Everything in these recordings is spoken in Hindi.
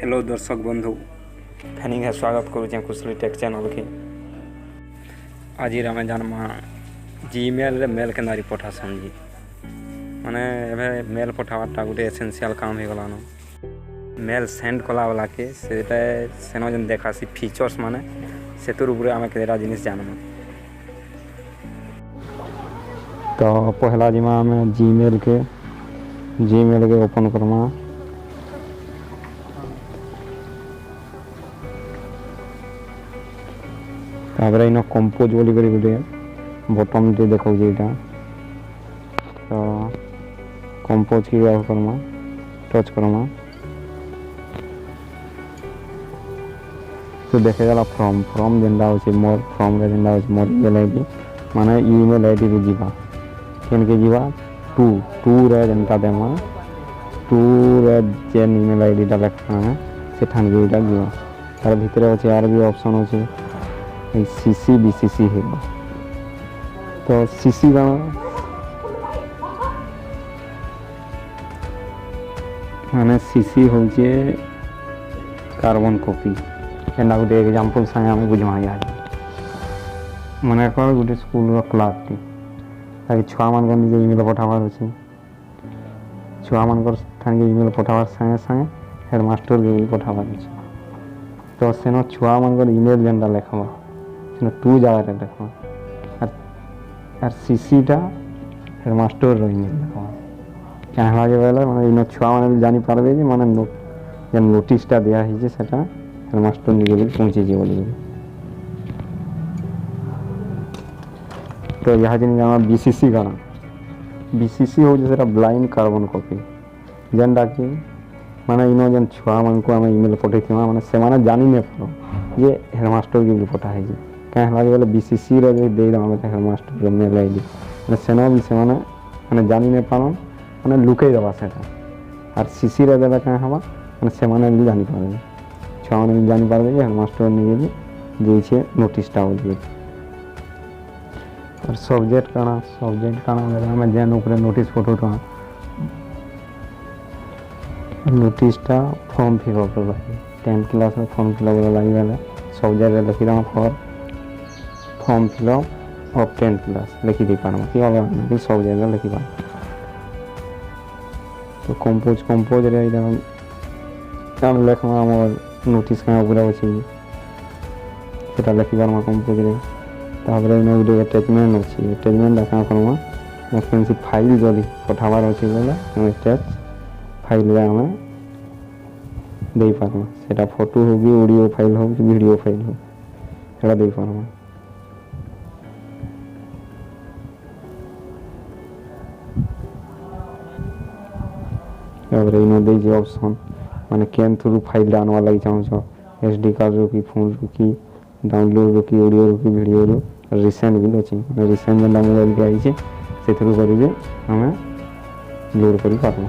हेलो दर्शक बंधु फेनी है स्वागत करुचे कुशली टेक चैनल के। आज आम जानमा जीमेल मेल के नारी पठा समझी माने एबे मेल पठावाटा गोटे एसेंशियल काम हो गलान। मेल सेंड कला वाला के सेनो जन देखासी फीचर्स माने सेतुर उपरे आमे केरा जिनिस जानमा। तो पहला जिमा में जीमेल के ओपन करमा। तापर इन कंपोज बोली करी गोटे बटन टे देखो जेटा तो कंपोज की करमा टच करमा तो देखे गला फ्रॉम जेंदा होची मोर फ्रॉम रे जेंदा होची मोर ईमेल आईडी माने ईमेल आईडी रे जीवा केन के जीवा टू रे जेंता देमा टू रे जेन ईमेल आईडी दा लिखा है से ठान के जीवा तार भीतर होची आर भी ऑप्शन होची सीसी बीसीसी है। तो सीसी का माने सीसी होचे कार्बन कॉपी एना गोटे एग्जांपल संगे हम बुझवा जा माने कर गोटे स्कूल रो क्लास टी ताकि छुआ मान के ईमेल पठावार अछि छुआ मान कर ठान के ईमेल पठावार संगे संगे हेडमास्टर के पठावार अछि। तो सेनो छुआ मान कर ईमेल जेंदा लिखवा टू जगह देखो और सीसीटा हेडमास्टर रो ईमेल देखो क्या लागे वाला माने इन छुआ माने भी जानि पारबे जे माने जे नोटिसटा दिया है जे सेटा हेडमास्टर निके भी पहुंची जे बोली। तो यह जन जाना बीसीसी का बीसीसी हो जे सेटा ब्लाइंड कार्बन कॉपी जेंडा कि माने इनो जन छुआ मन को हम ईमेल पठे थी माने से माने जानि ने पड़ो ये हेडमास्टर के पठा है जे क्या लागे वाला बीसीसी रे दे दम में हेडमास्टर के मेल आईडी माने सेनो भी से माने जानि ने पानो माने लुके दबा सेटा और सीसी रे देबा क्या हवा माने से माने भी जानि पाबे छुआ माने भी जानि पाबे जे हेडमास्टर ने जे छे नोटिस टा हो जे। और सब्जेक्ट काना मेरा में जेन ऊपर नोटिस फोटो टा नोटिस टा फॉर्म फिलअप कर 10 क्लास में फॉर्म फिलअप लगी वाला सब्जेक्ट लिखि दा फॉर्म फिलअप ऑफ 10 क्लास लिखि दी पाना कि होगा बिल्कुल सब्जेक्ट लिखि पा। तो कंपोज रे इधर हम लिखवा हमर नोटिस का ऊपर अछि सेटा लिखि बारमा कंपोज रे तापर इन वीडियो अटैचमेंट अछि अटैचमेंट देखा करवा रेफरेंस फाइल जदी पठावार अछि बोले हम अटैच फाइल रे हम दे पारमा सेटा फोटो होगी ऑडियो फाइल हो कि वीडियो फाइल हो सेटा दे पारमा। और इन दे जे ऑप्शन माने केन थ्रू फाइल डालवा लागि चाहू छ एसडी कार्ड रो की फोन रो की डाउनलोड रो की ऑडियो रो की वीडियो रो रिसेंट भी अछि रिसेंट जेंदा मोबाइल के आई छे से थ्रू करिवे हमें लोड करि पाबो।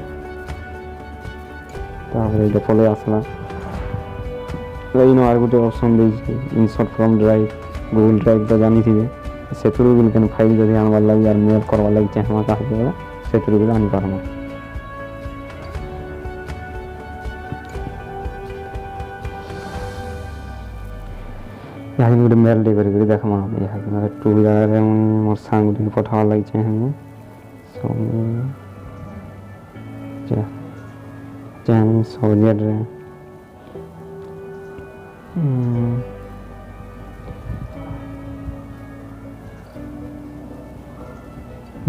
तापर एटा फॉलो आसला इन आर गोटे ऑप्शन दे छे insert from drive Google drive तो जानि थिबे से थ्रू भी केन फाइल जदी आनवा लागि यार मेल करवा लागि चाहवा कहबे से थ्रू भी आनि पारमा। यहाँ गोटे मेल दे करी देखमा यहाँ टू जगह मोर सांग गोटे पठावा लगी छे हमें सब्जेक्ट रे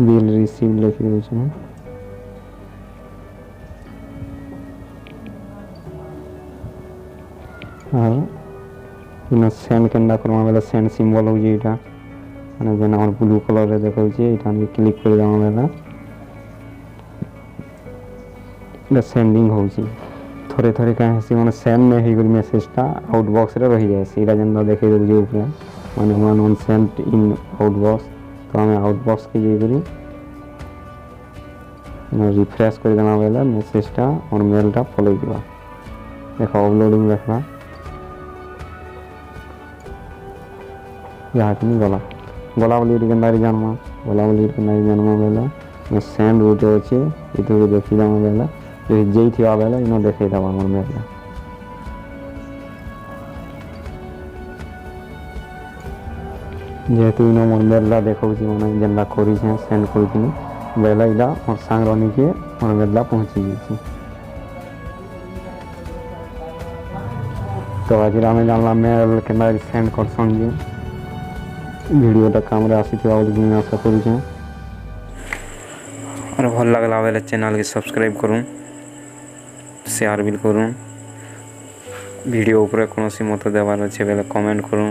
बिल रिसीव लिख दे छे और इन सेंड केंदा करमा वाला सेंड सिंबल हो जे इटा माने जेना हमर ब्लू कलर रे देखौ जे इटा में क्लिक कर दाम वाला द सेंडिंग हो जे थोड़े थोड़े काहे से माने सेंड में ही गुड मैसेज ता आउटबॉक्स रे रहि जाय सीधा जेना देखे दो जे ऊपर माने वन सेंड इन आउटबॉक्स तो हमें आउटबॉक्स के जे करी ना रिफ्रेश कर देना वाला मैसेज ता और मेल ता फॉलो दिबा देखो अपलोडिंग देखला यहाँ नहीं गला बोली गंदारी जानमा गला बोली गंदारी जानमा बेला मैं सेंड रोटे अच्छे इधर देखी जामा बेला जे थी बेला इन देखे दबा मोर मेल जेहेतु इन मोर मेला देखा मैंने जेनला करी सेंड कर बेला इला मोर सांग रनी के मोर मेला पहुँची जाइए। तो आज आम जानला मेल के सेंड कर भिडटा काम आसी आशा कर भल लगला बेले चैनल के सब्सक्राइब करूँ शेयर भी करूँ वीडियो ऊपर कौन मत देवार अच्छे बेले कमेंट करूँ।